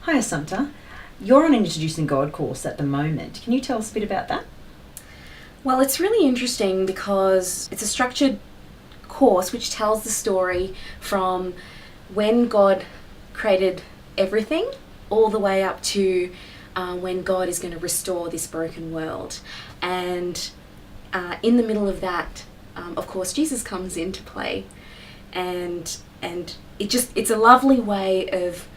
Hi Assumpta, you're on an Introducing God course at the moment. Can you tell us a bit about that? Well, it's really interesting because it's a structured course which tells the story from when God created everything all the way up to when God is going to restore this broken world. And in the middle of that, of course, Jesus comes into play. And it's a lovely way of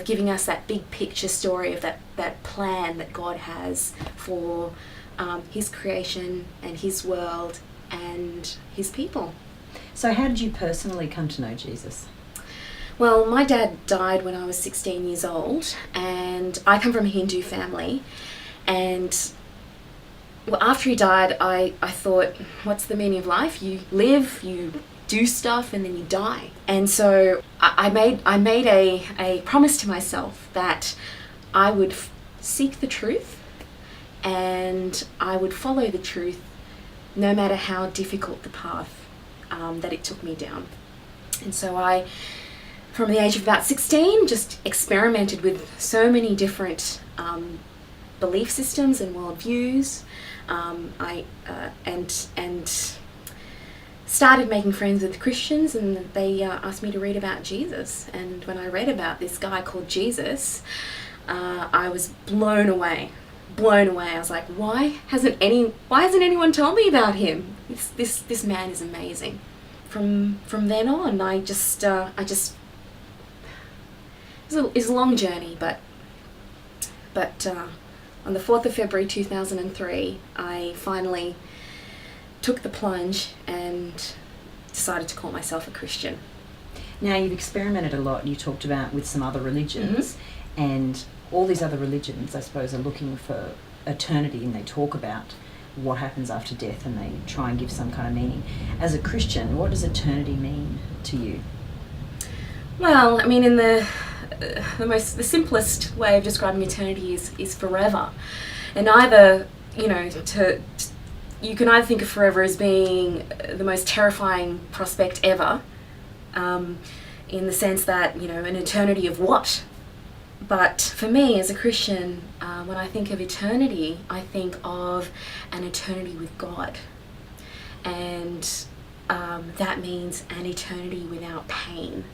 giving us that big picture story of that plan that God has for his creation and his world and his people. So how did you personally come to know Jesus? Well, my dad died when I was 16 years old, and I come from a Hindu family. And well, after he died, I thought, what's the meaning of life? You live, you do stuff, and then you die. And so I made a promise to myself that I would seek the truth, and I would follow the truth no matter how difficult the path that it took me down. And so I, from the age of about 16, just experimented with so many different belief systems and worldviews. And started making friends with Christians, and they asked me to read about Jesus. And when I read about this guy called Jesus, I was blown away. I was like, why hasn't anyone told me about him? This man is amazing. From then on, it's a long journey, but on the 4th of February 2003, I finally took the plunge and decided to call myself a Christian. Now, you've experimented a lot, you talked about with some other religions, and all these other religions, I suppose, are looking for eternity, and they talk about what happens after death, and they try and give some kind of meaning. As a Christian, what does eternity mean to you? Well, I mean, in the simplest way of describing eternity is forever, and either you can either think of forever as being the most terrifying prospect ever, in the sense that an eternity of what. But for me, as a Christian, when I think of eternity, I think of an eternity with God. And that means an eternity without pain,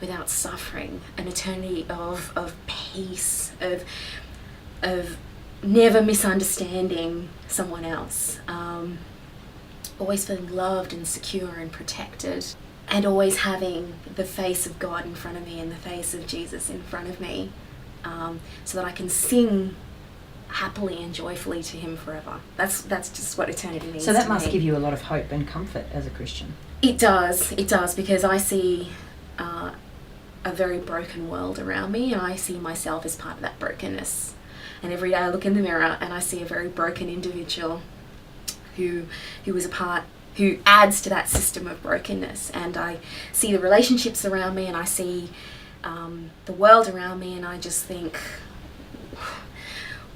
without suffering, an eternity of peace, of never misunderstanding someone else, always feeling loved and secure and protected, and always having the face of God in front of me and the face of Jesus in front of me, so that I can sing happily and joyfully to him forever. That's just what eternity means. So that must give you a lot of hope and comfort as a Christian. It does, because I see a very broken world around me, and I see myself as part of that brokenness. And every day I look in the mirror and I see a very broken individual who adds to that system of brokenness. And I see the relationships around me, and I see the world around me, and I just think,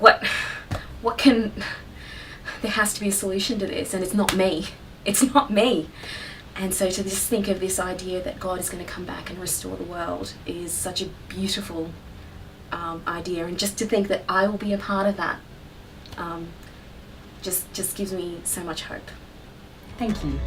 there has to be a solution to this, and it's not me. And so to just think of this idea that God is going to come back and restore the world is such a beautiful idea, and just to think that I will be a part of that just gives me so much hope. Thank you.